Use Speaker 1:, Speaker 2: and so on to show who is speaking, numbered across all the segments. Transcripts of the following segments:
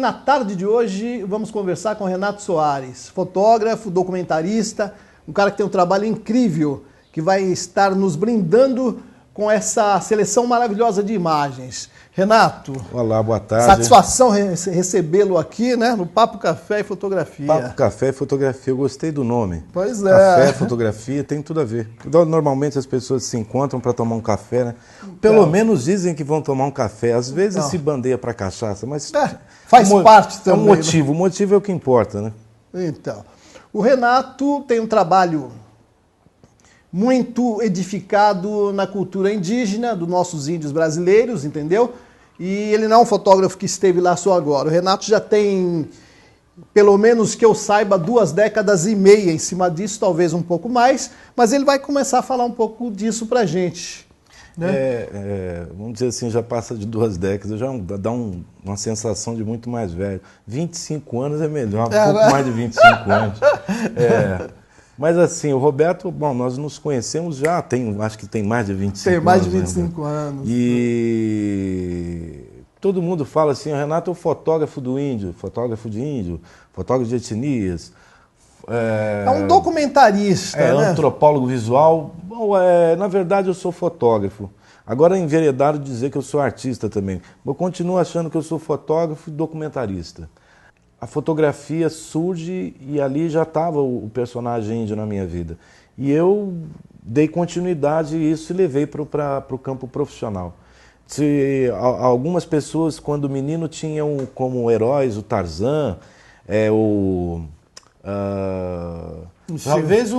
Speaker 1: na tarde de hoje vamos conversar com Renato Soares, fotógrafo, documentarista, um cara que tem um trabalho incrível, que vai estar nos brindando com essa seleção maravilhosa de imagens. Renato,
Speaker 2: olá, boa tarde.
Speaker 1: Satisfação recebê-lo aqui, né, no Papo Café e Fotografia.
Speaker 2: Papo Café e Fotografia, eu gostei do nome.
Speaker 1: Pois é.
Speaker 2: Café, fotografia, tem tudo a ver. Normalmente as pessoas se encontram para tomar um café, né? Pelo menos dizem que vão tomar um café, às vezes se bandeia para cachaça, mas
Speaker 1: faz parte também.
Speaker 2: É um motivo, o motivo é o que importa, né?
Speaker 1: Então, o Renato tem um trabalho muito edificado na cultura indígena dos nossos índios brasileiros, entendeu? E ele não é um fotógrafo que esteve lá só agora. O Renato já tem, pelo menos que eu saiba, 2 décadas e meia em cima disso, talvez um pouco mais, mas ele vai começar a falar um pouco disso pra gente. Né?
Speaker 2: Vamos dizer assim, já passa de 2 décadas, já dá uma sensação de muito mais velho. 25 anos é melhor, um pouco mais de 25 anos. Mas assim, o Roberto, bom, nós nos conhecemos já, acho que tem mais de 25 anos.
Speaker 1: Tem mais de 25 anos.
Speaker 2: E todo mundo fala assim, o Renato é o fotógrafo do índio, fotógrafo de índio, fotógrafo de etnias.
Speaker 1: É um documentarista, né?
Speaker 2: Antropólogo visual. Bom, na verdade eu sou fotógrafo. Agora é enveredado dizer que eu sou artista também. Eu continuo achando que eu sou fotógrafo e documentarista. A fotografia surge e ali já estava o personagem índio na minha vida. E eu dei continuidade a isso e levei para o campo profissional. Algumas pessoas, quando menino, tinham como heróis o Tarzan, talvez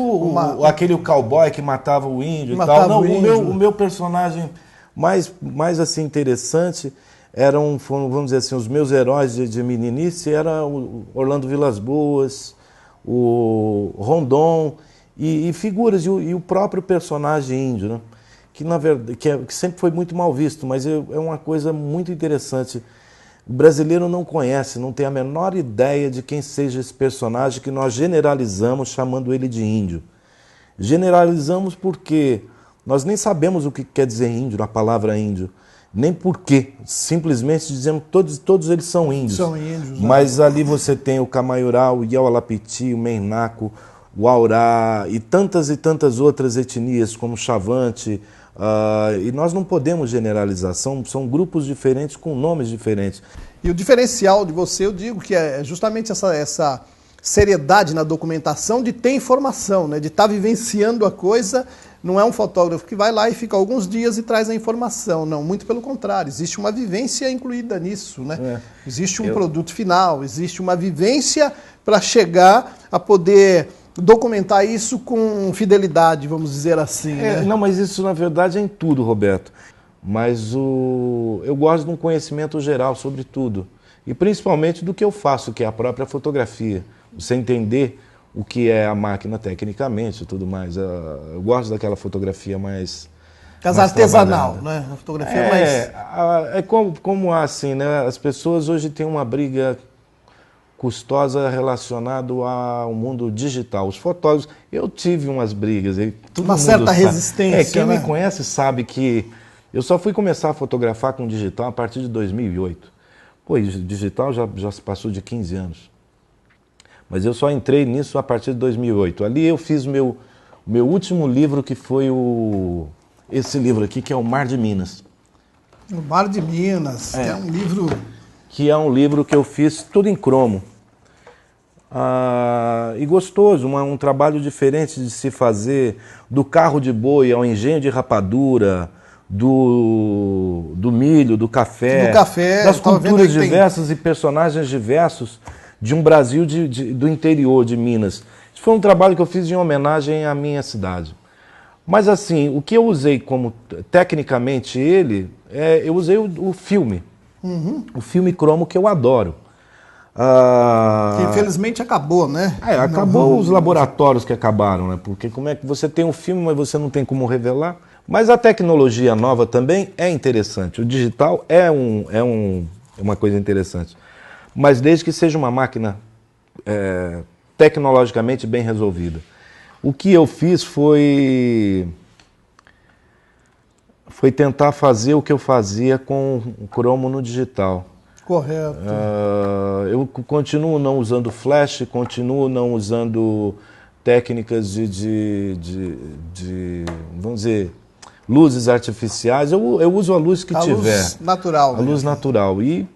Speaker 2: aquele cowboy que matava o índio e tal. Não, o meu personagem mais assim, interessante foram, vamos dizer assim, os meus heróis de meninice, era o Orlando Vilas Boas, o Rondon e figuras, e o próprio personagem índio, né? Que na verdade que sempre foi muito mal visto, mas é uma coisa muito interessante. O brasileiro não conhece, não tem a menor ideia de quem seja esse personagem que nós generalizamos chamando ele de índio. Generalizamos porque nós nem sabemos o que quer dizer índio, na palavra índio. Nem porquê, simplesmente dizemos que todos eles são índios.
Speaker 1: São índios, né?
Speaker 2: Mas ali você tem o Camaiurá, o Iaualapiti, o Menaco, o Aurá e tantas outras etnias, como o Chavante. E nós não podemos generalizar, são grupos diferentes com nomes diferentes.
Speaker 1: E o diferencial de você, eu digo que é justamente essa seriedade na documentação de ter informação, né? De estar vivenciando a coisa. Não é um fotógrafo que vai lá e fica alguns dias e traz a informação, não, muito pelo contrário, existe uma vivência incluída nisso, né? Existe um produto final, existe uma vivência para chegar a poder documentar isso com fidelidade, vamos dizer assim. Né?
Speaker 2: Não, mas isso na verdade é em tudo, Roberto. Mas eu gosto de um conhecimento geral sobre tudo, e principalmente do que eu faço, que é a própria fotografia. Você entender o que é a máquina tecnicamente e tudo mais. Eu gosto daquela fotografia mais
Speaker 1: artesanal, né? A fotografia mais...
Speaker 2: É como assim, né? As pessoas hoje têm uma briga custosa relacionada ao mundo digital. Os fotógrafos... Eu tive umas brigas.
Speaker 1: Uma certa resistência,
Speaker 2: quem
Speaker 1: né?
Speaker 2: me conhece sabe que eu só fui começar a fotografar com digital a partir de 2008. Pô, digital já se passou de 15 anos. Mas eu só entrei nisso a partir de 2008. Ali eu fiz o meu último livro, que foi esse livro aqui, que é O Mar de Minas.
Speaker 1: O Mar de Minas, é um livro...
Speaker 2: Que é um livro que eu fiz tudo em cromo. E gostoso, um trabalho diferente de se fazer, do carro de boi ao engenho de rapadura, do milho, do café, das culturas diversas e personagens diversos, de um Brasil do interior de Minas. Isso foi um trabalho que eu fiz em homenagem à minha cidade. Mas assim, o que eu usei como, tecnicamente, eu usei o filme. O filme cromo, que eu adoro.
Speaker 1: Que infelizmente acabou, né?
Speaker 2: Acabou os laboratórios que acabaram, né? Porque como é que você tem um filme, mas você não tem como revelar? Mas a tecnologia nova também é interessante. O digital é uma coisa interessante. Mas desde que seja uma máquina tecnologicamente bem resolvida. O que eu fiz foi tentar fazer o que eu fazia com o cromo no digital.
Speaker 1: Correto.
Speaker 2: Eu continuo não usando flash, continuo não usando técnicas vamos dizer, luzes artificiais. Eu uso a luz que tiver.
Speaker 1: Luz natural.
Speaker 2: A luz natural. E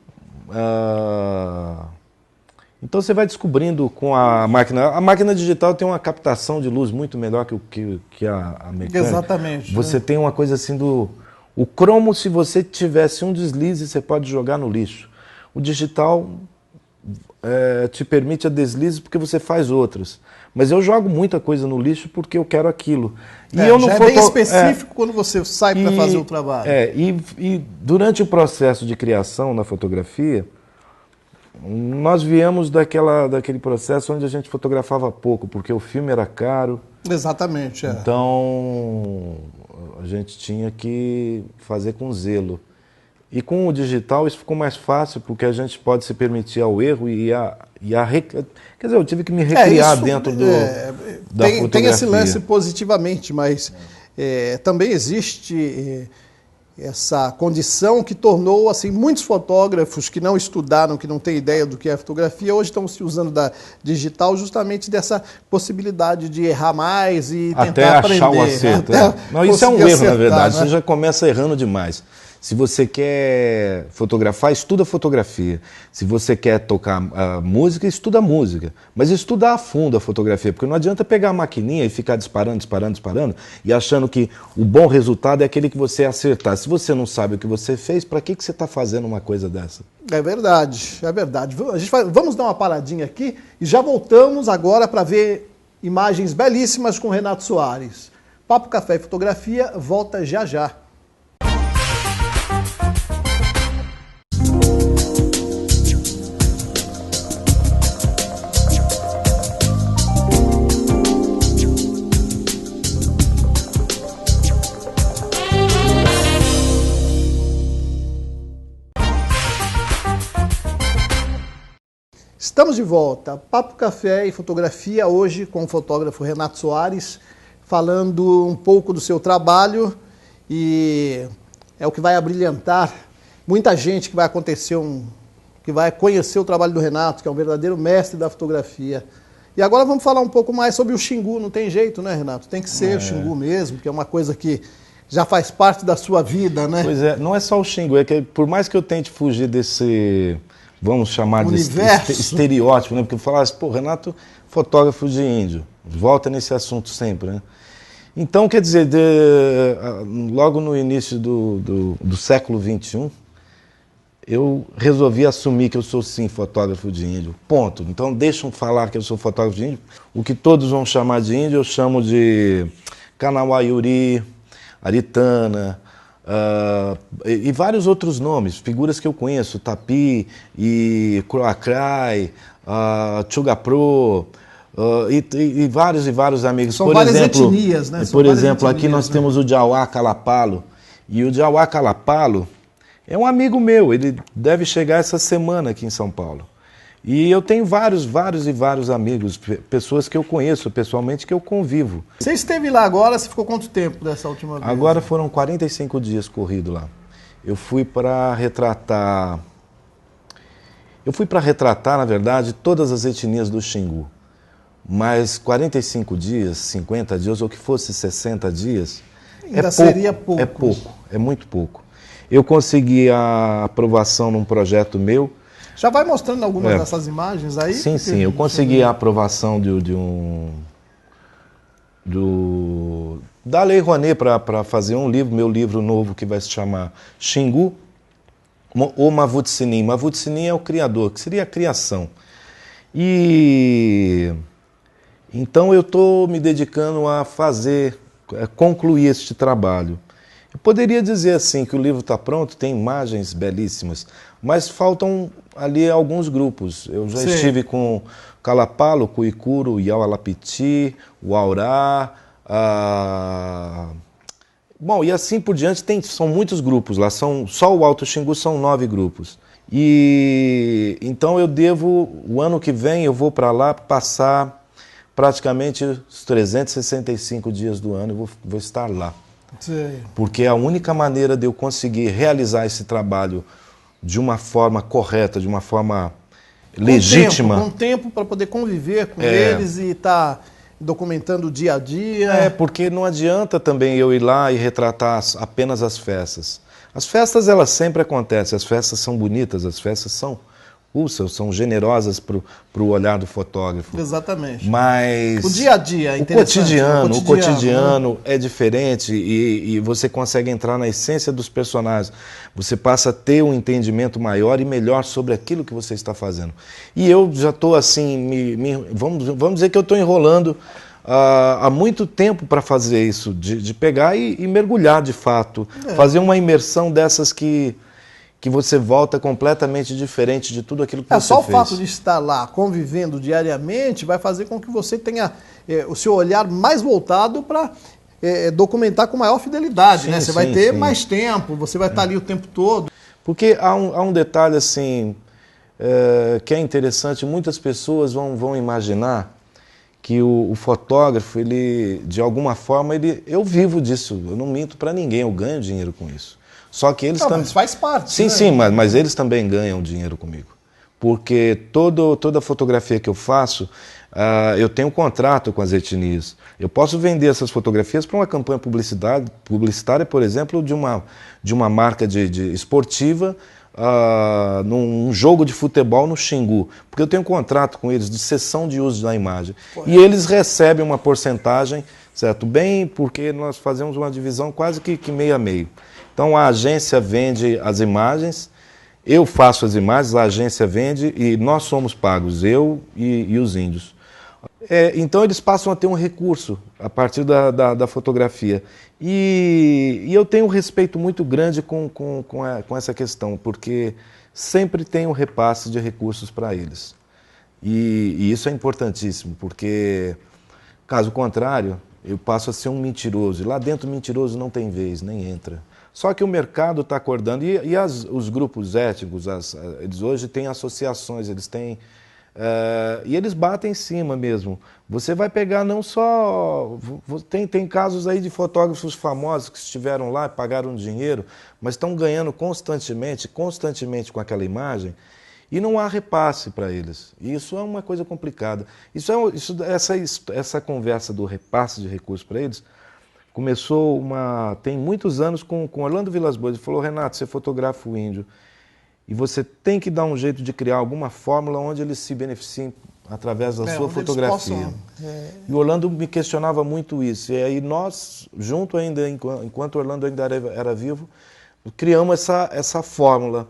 Speaker 2: então você vai descobrindo com a máquina. A máquina digital tem uma captação de luz muito melhor que a mecânica.
Speaker 1: Exatamente.
Speaker 2: Você tem uma coisa assim do... O cromo, se você tivesse um deslize, você pode jogar no lixo. O digital te permite a deslize porque você faz outras. Mas eu jogo muita coisa no lixo porque eu quero aquilo. E eu não
Speaker 1: já é bem específico quando você sai para fazer o trabalho.
Speaker 2: E durante o processo de criação na fotografia, nós viemos daquele processo onde a gente fotografava pouco, porque o filme era caro.
Speaker 1: Exatamente.
Speaker 2: Então, a gente tinha que fazer com zelo. E com o digital isso ficou mais fácil, porque a gente pode se permitir ao erro quer dizer, eu tive que me recriar dentro da fotografia.
Speaker 1: Tem esse lance positivamente, mas também existe essa condição que tornou assim muitos fotógrafos que não estudaram, que não têm ideia do que é fotografia, hoje estão se usando da digital justamente dessa possibilidade de errar mais e tentar aprender.
Speaker 2: Até achar o acerto. Não, isso é um erro, na verdade. Você já começa errando demais. Se você quer fotografar, estuda fotografia. Se você quer tocar música, estuda música. Mas estuda a fundo a fotografia, porque não adianta pegar a maquininha e ficar disparando e achando que o bom resultado é aquele que você acertar. Se você não sabe o que você fez, para que você está fazendo uma coisa dessa?
Speaker 1: É verdade, é verdade. Vamos dar uma paradinha aqui e já voltamos agora para ver imagens belíssimas com Renato Soares. Papo Café e Fotografia volta já já. Estamos de volta. Papo Café e Fotografia, hoje com o fotógrafo Renato Soares, falando um pouco do seu trabalho, e é o que vai abrilhantar muita gente que vai que vai conhecer o trabalho do Renato, que é um verdadeiro mestre da fotografia. E agora vamos falar um pouco mais sobre o Xingu. Não tem jeito, né, Renato? Tem que ser o Xingu mesmo, que é uma coisa que já faz parte da sua vida, né?
Speaker 2: Pois é, não é só o Xingu, é que por mais que eu tente fugir desse... vamos chamar de estereótipo, né? Porque falasse, pô, Renato, fotógrafo de índio, volta nesse assunto sempre, né? Então, quer dizer, logo no início do século XXI, eu resolvi assumir que eu sou, sim, fotógrafo de índio, ponto. Então, deixam falar que eu sou fotógrafo de índio. O que todos vão chamar de índio, eu chamo de Kanawayuri, Aritana, e vários outros nomes, figuras que eu conheço, Tapi, e Croacrai, Chugapro, e vários amigos.
Speaker 1: São várias etnias, né?
Speaker 2: Por exemplo, aqui nós temos o Jauá Calapalo, e o Jauá Calapalo é um amigo meu, ele deve chegar essa semana aqui em São Paulo. E eu tenho vários amigos, pessoas que eu conheço pessoalmente, que eu convivo.
Speaker 1: Você esteve lá agora, você ficou quanto tempo dessa última vez?
Speaker 2: Agora foram 45 dias corrido lá. Eu fui para retratar, na verdade, todas as etnias do Xingu. Mas 45 dias, 50 dias, ou que fosse 60 dias,
Speaker 1: ainda seria pouco.
Speaker 2: É pouco, é muito pouco. Eu consegui a aprovação num projeto meu.
Speaker 1: Já vai mostrando algumas dessas imagens aí?
Speaker 2: Sim, eu consegui a aprovação da Lei Rouanet para fazer um livro, meu livro novo, que vai se chamar Xingu, ou Mavut Sinin. Mavut Sinin é o criador, que seria a criação. E então eu estou me dedicando a concluir este trabalho. Eu poderia dizer assim que o livro está pronto, tem imagens belíssimas, mas faltam ali alguns grupos. Eu já estive com Calapalo, Cuicuro, Iaualapiti, o Aurá, bom, e assim por diante, são muitos grupos lá, só o Alto Xingu são 9 grupos. E então o ano que vem eu vou para lá passar praticamente os 365 dias do ano, eu vou estar lá.
Speaker 1: Sim.
Speaker 2: Porque é a única maneira de eu conseguir realizar esse trabalho de uma forma correta, de uma forma legítima.
Speaker 1: Com tempo para poder conviver com eles e estar documentando o dia a dia.
Speaker 2: Porque não adianta também eu ir lá e retratar apenas as festas. As festas, elas sempre acontecem, as festas são bonitas, as festas são generosas para o olhar do fotógrafo.
Speaker 1: Exatamente.
Speaker 2: Mas
Speaker 1: o dia a dia é interessante.
Speaker 2: O cotidiano é diferente e você consegue entrar na essência dos personagens. Você passa a ter um entendimento maior e melhor sobre aquilo que você está fazendo. E eu já estou assim, vamos dizer que eu estou enrolando há muito tempo para fazer isso, de pegar e mergulhar de fato, fazer uma imersão dessas que você volta completamente diferente de tudo aquilo que você fez.
Speaker 1: Só o fato de estar lá convivendo diariamente vai fazer com que você tenha o seu olhar mais voltado para documentar com maior fidelidade,
Speaker 2: sim,
Speaker 1: né? Você vai ter mais tempo, você vai estar ali o tempo todo.
Speaker 2: Porque há um detalhe assim que é interessante, muitas pessoas vão imaginar que o fotógrafo, ele, de alguma forma, eu vivo disso, eu não minto para ninguém, eu ganho dinheiro com isso. Só que eles também...
Speaker 1: Mas faz parte.
Speaker 2: Sim,
Speaker 1: né?
Speaker 2: sim, mas eles também ganham dinheiro comigo. Porque toda fotografia que eu faço, eu tenho um contrato com as etnias. Eu posso vender essas fotografias para uma campanha publicitária, por exemplo, de uma marca de esportiva, num jogo de futebol no Xingu. Porque eu tenho um contrato com eles de cessão de uso da imagem. E eles recebem uma porcentagem, certo? Bem, porque nós fazemos uma divisão quase que meio a meio. Então a agência vende as imagens, eu faço as imagens, a agência vende e nós somos pagos, eu e os índios. Então eles passam a ter um recurso a partir da fotografia. E eu tenho um respeito muito grande com essa questão, porque sempre tem um repasse de recursos para eles. E isso é importantíssimo, porque, caso contrário, eu passo a ser um mentiroso. E lá dentro, mentiroso não tem vez, nem entra. Só que o mercado está acordando, e os grupos étnicos, eles hoje têm associações, eles têm... e eles batem em cima mesmo. Você vai pegar não só... Tem casos aí de fotógrafos famosos que estiveram lá, pagaram dinheiro, mas estão ganhando constantemente com aquela imagem, e não há repasse para eles. E isso é uma coisa complicada. Essa conversa do repasse de recursos para eles começou tem muitos anos com Orlando Vilas Boas. Ele falou: Renato, você fotografa o índio e você tem que dar um jeito de criar alguma fórmula onde eles se beneficiem através da sua fotografia. E o Orlando me questionava muito isso. E aí nós, junto ainda, enquanto o Orlando ainda era vivo, criamos essa fórmula.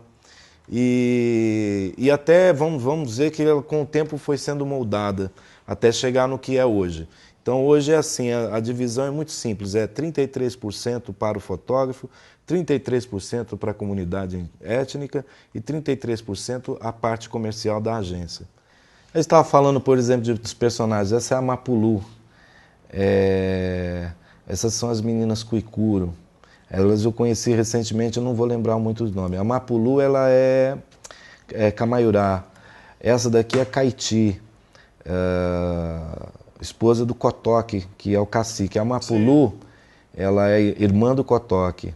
Speaker 2: E até, vamos dizer que ela, com o tempo foi sendo moldada, até chegar no que é hoje. Então hoje é assim, a divisão é muito simples, é 33% para o fotógrafo, 33% para a comunidade étnica e 33% a parte comercial da agência. Eu estava falando, por exemplo, dos personagens, essa é a Mapulu, essas são as meninas Cuicuro, elas eu conheci recentemente, eu não vou lembrar muito os nomes. A Mapulu, ela é Camaiurá, essa daqui é Caiti, esposa do Cotoque, que é o cacique. A Mapulu, ela é irmã do Cotoque.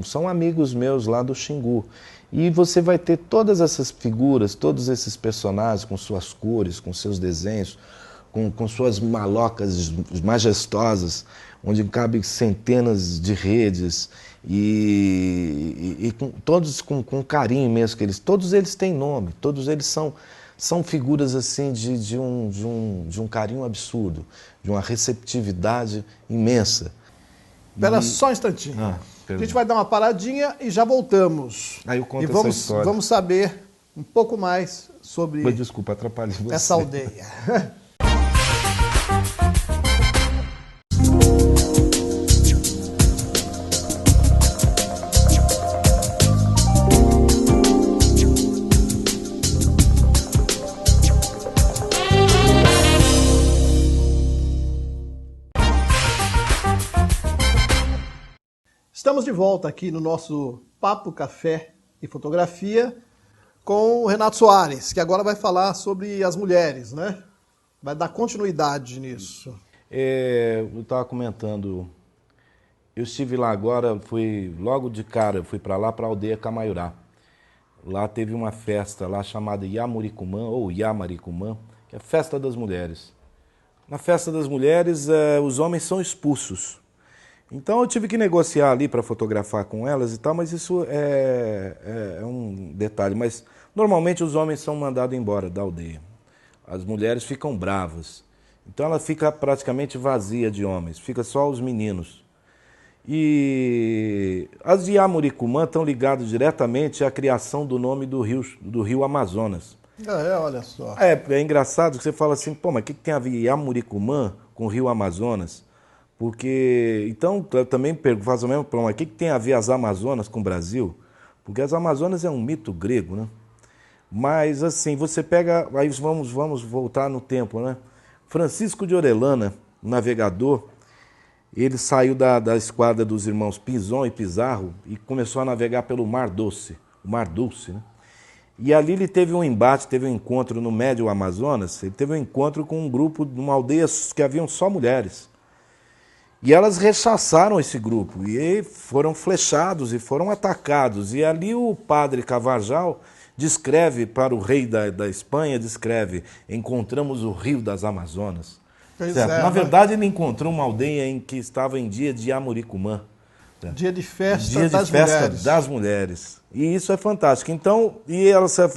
Speaker 2: São amigos meus lá do Xingu. E você vai ter todas essas figuras, todos esses personagens com suas cores, com seus desenhos, com suas malocas majestosas, onde cabem centenas de redes, e todos com carinho mesmo. Todos eles têm nome, todos eles são figuras assim de um carinho absurdo, de uma receptividade imensa.
Speaker 1: Espera só um instantinho. A gente vai dar uma paradinha e já voltamos.
Speaker 2: Aí eu conto
Speaker 1: essa
Speaker 2: história.
Speaker 1: Vamos saber um pouco mais sobre
Speaker 2: Desculpa, atrapalhei você.
Speaker 1: Essa aldeia. Estamos de volta aqui no nosso Papo Café e Fotografia com o Renato Soares, que agora vai falar sobre as mulheres, né? Vai dar continuidade nisso.
Speaker 2: Eu estava comentando, eu estive lá agora, fui logo de cara, fui para lá, para a aldeia Camaiurá. lá teve uma festa lá chamada Yamuricumã, ou Yamaricumã, que é a festa das mulheres. Na festa das mulheres, os homens são expulsos. Então eu tive que negociar ali para fotografar com elas e tal, mas isso é um detalhe. Mas normalmente os homens são mandados embora da aldeia. As mulheres ficam bravas. Então ela fica praticamente vazia de homens, fica só os meninos. E as de Yamuricumã estão ligadas diretamente à criação do nome do rio Amazonas.
Speaker 1: Olha só.
Speaker 2: É engraçado que você fala assim, pô, mas o que tem a ver Yamuricumã com o rio Amazonas? Porque, então, eu também faço o mesmo problema, o que tem a ver as Amazonas com o Brasil? Porque as Amazonas é um mito grego, né? Mas, assim, você pega, aí vamos voltar no tempo, né? Francisco de Orellana, navegador, ele saiu da esquadra dos irmãos Pinzon e Pizarro e começou a navegar pelo Mar Doce, o Mar Dulce, né? E ali ele teve um embate, teve um encontro no Médio Amazonas, ele teve um encontro com um grupo de uma aldeia que haviam só mulheres. E elas rechaçaram esse grupo e foram flechados e foram atacados. E ali o padre Carvajal descreve para o rei da Espanha, descreve, encontramos o rio das Amazonas. Na verdade, ele encontrou uma aldeia em que estava em dia de Yamuricumã.
Speaker 1: Dia de festa,
Speaker 2: das mulheres. E isso é fantástico. Então,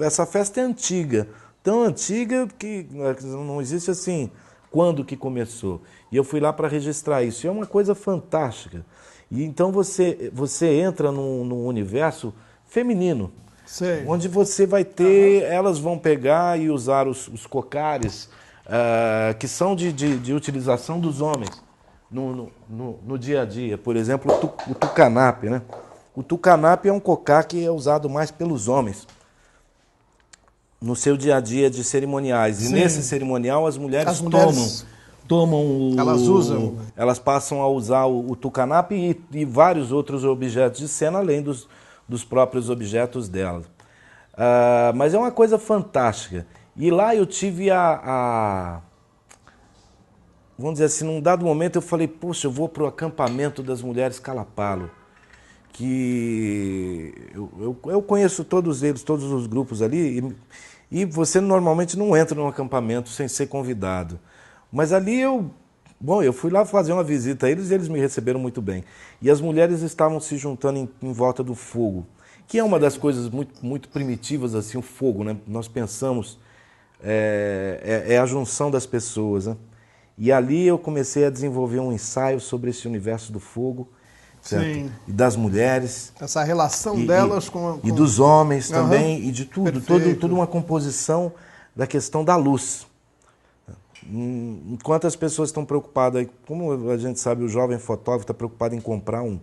Speaker 2: essa festa é antiga, tão antiga que não existe assim quando que começou. E eu fui lá para registrar isso. E é uma coisa fantástica. E então você entra num universo feminino.
Speaker 1: Sei.
Speaker 2: Onde você vai ter, elas vão pegar e usar os cocares que são de utilização dos homens no dia a dia. Por exemplo, o tucanape, né? O tucanape é um cocá que é usado mais pelos homens no seu dia a dia de cerimoniais. E nesse cerimonial as mulheres tomam elas passam a usar o tucanape e vários outros objetos de cena, além dos próprios objetos dela. Mas é uma coisa fantástica. E lá eu tive vamos dizer assim, num dado momento eu falei, poxa, eu vou para o acampamento das mulheres Calapalo, que eu conheço todos eles, todos os grupos ali, e você normalmente não entra num acampamento sem ser convidado. Mas ali eu fui lá fazer uma visita a eles e eles me receberam muito bem. E as mulheres estavam se juntando em volta do fogo, que é uma das coisas muito, muito primitivas, assim, o fogo, né? Nós pensamos, é a junção das pessoas, né? E ali eu comecei a desenvolver um ensaio sobre esse universo do fogo, certo? Sim. E das mulheres.
Speaker 1: Essa relação delas com...
Speaker 2: E dos homens também, e de tudo, toda uma composição da questão da luz. Enquanto as pessoas estão preocupadas, como a gente sabe, o jovem fotógrafo está preocupado em comprar um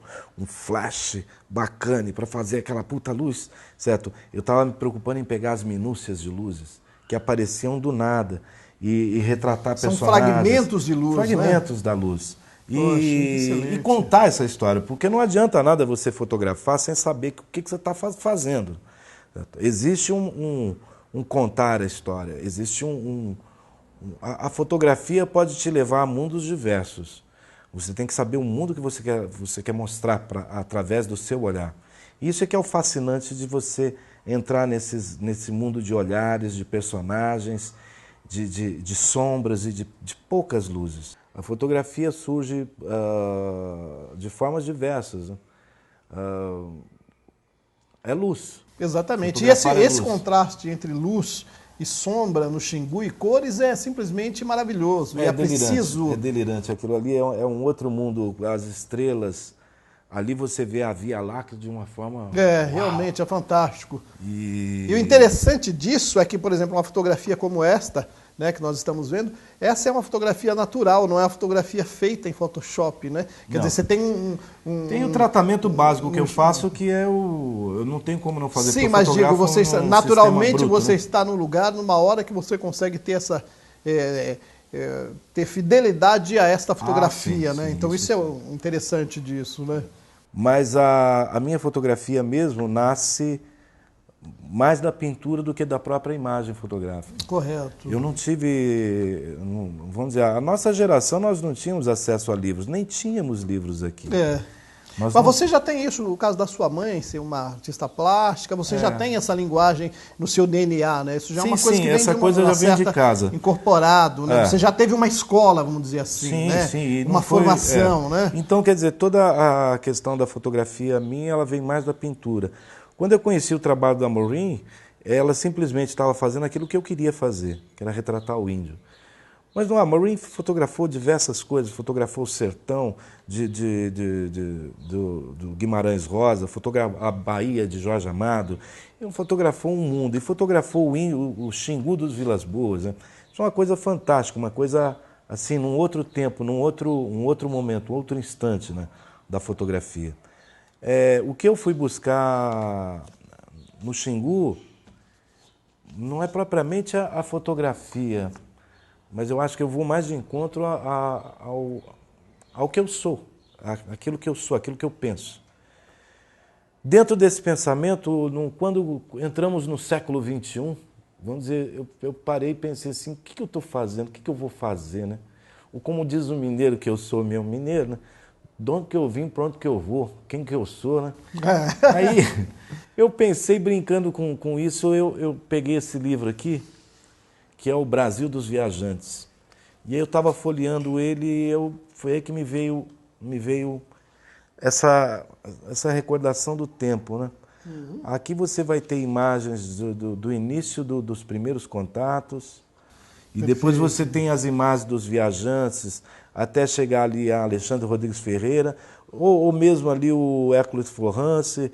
Speaker 2: flash bacana para fazer aquela puta luz, certo? Eu estava me preocupando em pegar as minúcias de luzes que apareciam do nada e retratar personagens. São
Speaker 1: fragmentos de luz,
Speaker 2: fragmentos da luz. E contar essa história, porque não adianta nada você fotografar sem saber o que você está fazendo. Certo? Existe um contar a história, existe a fotografia pode te levar a mundos diversos. Você tem que saber o mundo que você quer mostrar através do seu olhar. Isso é que é o fascinante de você entrar nesse mundo de olhares, de personagens, de sombras e de poucas luzes. A fotografia surge de formas diversas. Né? É luz.
Speaker 1: Exatamente. E esse contraste entre luz e sombra no Xingu e cores é simplesmente maravilhoso. É preciso.
Speaker 2: É delirante. Aquilo ali é um outro mundo. As estrelas. Ali você vê a Via Láctea de uma forma...
Speaker 1: realmente é fantástico. E o interessante disso é que, por exemplo, uma fotografia como esta, né, que nós estamos vendo, essa é uma fotografia natural, não é uma fotografia feita em Photoshop, né? Quer dizer, você tem
Speaker 2: Tem o tratamento básico que eu faço, que é eu não tenho como não fazer.
Speaker 1: Sim, mas digo, você naturalmente bruto, você está num lugar, numa hora que você consegue ter essa... ter fidelidade a esta fotografia, né? Então isso é o interessante disso, né?
Speaker 2: Mas a minha fotografia mesmo nasce mais da pintura do que da própria imagem fotográfica.
Speaker 1: Correto.
Speaker 2: Eu não tive, vamos dizer, a nossa geração nós não tínhamos acesso a livros, nem tínhamos livros aqui.
Speaker 1: Mas você já tem isso, no caso da sua mãe, ser uma artista plástica, você já tem essa linguagem no seu DNA, né? Isso já é uma coisa que vem
Speaker 2: essa coisa já vem de casa.
Speaker 1: Incorporado, né? Você já teve uma escola, vamos dizer assim, né?
Speaker 2: Sim,
Speaker 1: uma formação, né?
Speaker 2: Então, quer dizer, toda a questão da fotografia minha, ela vem mais da pintura. Quando eu conheci o trabalho da Maureen, ela simplesmente estava fazendo aquilo que eu queria fazer, que era retratar o índio. Mas não, a Maureen fotografou diversas coisas, fotografou o sertão do Guimarães Rosa, fotografou a Bahia de Jorge Amado, e fotografou um mundo, e fotografou o Xingu dos Vilas Boas. Né? Isso é uma coisa fantástica, uma coisa assim, num outro tempo, um outro momento, um outro instante, né, da fotografia. O que eu fui buscar no Xingu não é propriamente a fotografia, mas eu acho que eu vou mais de encontro ao que eu sou, aquilo que eu sou, aquilo que eu penso. Dentro desse pensamento, quando entramos no século XXI, vamos dizer, eu parei e pensei assim, o que eu estou fazendo, o que eu vou fazer, né? Ou como diz o mineiro, que eu sou meu mineiro, né? De onde que eu vim, para onde que eu vou, quem que eu sou, né? Aí eu pensei, brincando com isso, eu peguei esse livro aqui, que é o Brasil dos Viajantes. E aí eu estava folheando ele e foi aí que me veio essa recordação do tempo, né? Uhum. Aqui você vai ter imagens do início dos primeiros contatos, e depois você tem as imagens dos viajantes, até chegar ali a Alexandre Rodrigues Ferreira, ou mesmo ali o Hércules Florence,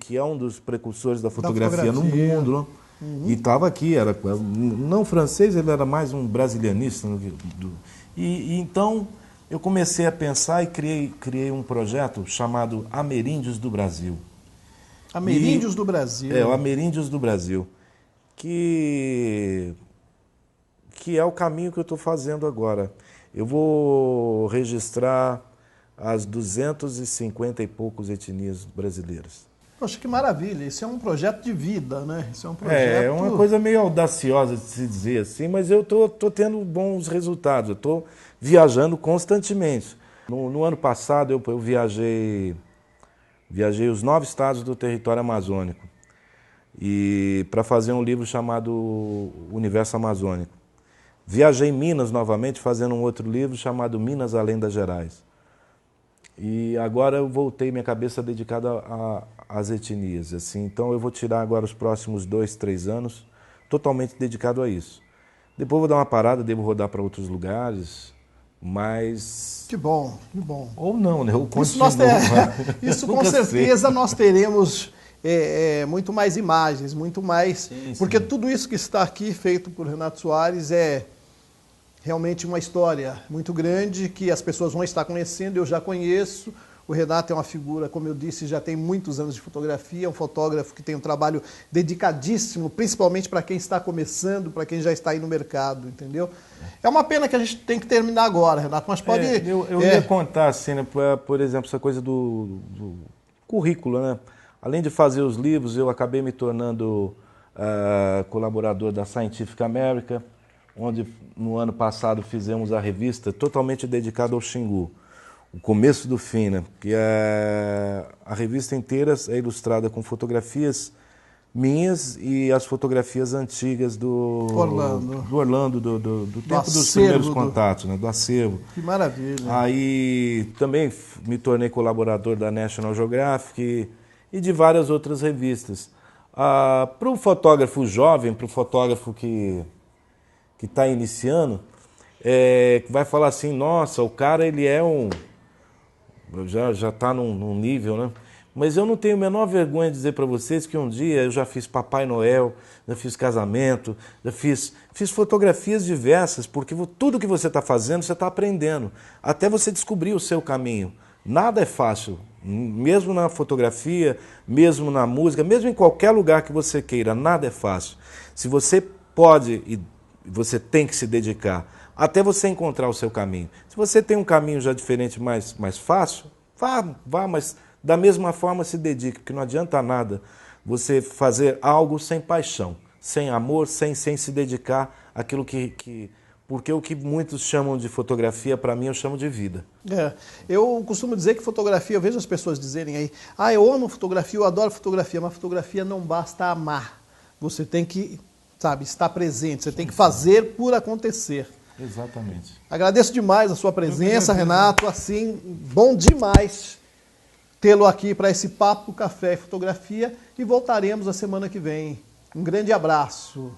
Speaker 2: que é um dos precursores da fotografia no mundo, né? Uhum. E estava aqui, era não francês, ele era mais um brasilianista. E então eu comecei a pensar e criei um projeto chamado Ameríndios do Brasil.
Speaker 1: Ameríndios do Brasil.
Speaker 2: O Ameríndios do Brasil, que é o caminho que eu estou fazendo agora. Eu vou registrar as 250 e poucos etnias brasileiras.
Speaker 1: Poxa, que maravilha. Isso é um projeto de vida, né? Isso é um projeto...
Speaker 2: É uma coisa meio audaciosa de se dizer assim, mas eu estou tendo bons resultados. Eu estou viajando constantemente. No ano passado, eu viajei os 9 estados do território amazônico e para fazer um livro chamado Universo Amazônico. Viajei em Minas novamente, fazendo um outro livro chamado Minas Além das Gerais. E agora eu voltei minha cabeça dedicada às etnias. Assim. Então eu vou tirar agora os próximos 2, 3 anos totalmente dedicado a isso. Depois vou dar uma parada, devo rodar para outros lugares, mas...
Speaker 1: Que bom, que bom.
Speaker 2: Ou não, né?
Speaker 1: Isso com certeza nós teremos muito mais imagens, muito mais... Sim, porque tudo isso que está aqui feito por Renato Soares é realmente uma história muito grande que as pessoas vão estar conhecendo, eu já conheço. O Renato é uma figura, como eu disse, já tem muitos anos de fotografia, é um fotógrafo que tem um trabalho dedicadíssimo, principalmente para quem está começando, para quem já está aí no mercado, entendeu? É uma pena que a gente tem que terminar agora, Renato, mas pode...
Speaker 2: Eu ia contar, assim, né, por exemplo, essa coisa do currículo, né? Além de fazer os livros, eu acabei me tornando colaborador da Scientific America, onde no ano passado fizemos a revista totalmente dedicada ao Xingu. O começo do fim, né? Que a revista inteira é ilustrada com fotografias minhas e as fotografias antigas do Orlando, do tempo dos primeiros contatos, né? Do acervo.
Speaker 1: Que maravilha.
Speaker 2: Aí também me tornei colaborador da National Geographic e de várias outras revistas. Para o fotógrafo jovem, para o fotógrafo que está iniciando, vai falar assim, nossa, o cara ele é já está num nível, né? Mas eu não tenho a menor vergonha de dizer para vocês que um dia eu já fiz Papai Noel, já fiz casamento, já fiz fotografias diversas, porque tudo que você está fazendo, você está aprendendo, até você descobrir o seu caminho. Nada é fácil, mesmo na fotografia, mesmo na música, mesmo em qualquer lugar que você queira, nada é fácil. Se você pode e você tem que se dedicar até você encontrar o seu caminho. Se você tem um caminho já diferente, mais fácil, vá, mas da mesma forma se dedique, porque não adianta nada você fazer algo sem paixão, sem amor, sem se dedicar àquilo que porque o que muitos chamam de fotografia, para mim, eu chamo de vida.
Speaker 1: Eu costumo dizer que fotografia, eu vejo as pessoas dizerem aí, eu amo fotografia, eu adoro fotografia, mas fotografia não basta amar. Você tem que, estar presente, você tem que fazer por acontecer.
Speaker 2: Exatamente.
Speaker 1: Agradeço demais a sua presença, Renato, assim, bom demais tê-lo aqui para esse Papo Café e Fotografia e voltaremos a semana que vem. Um grande abraço.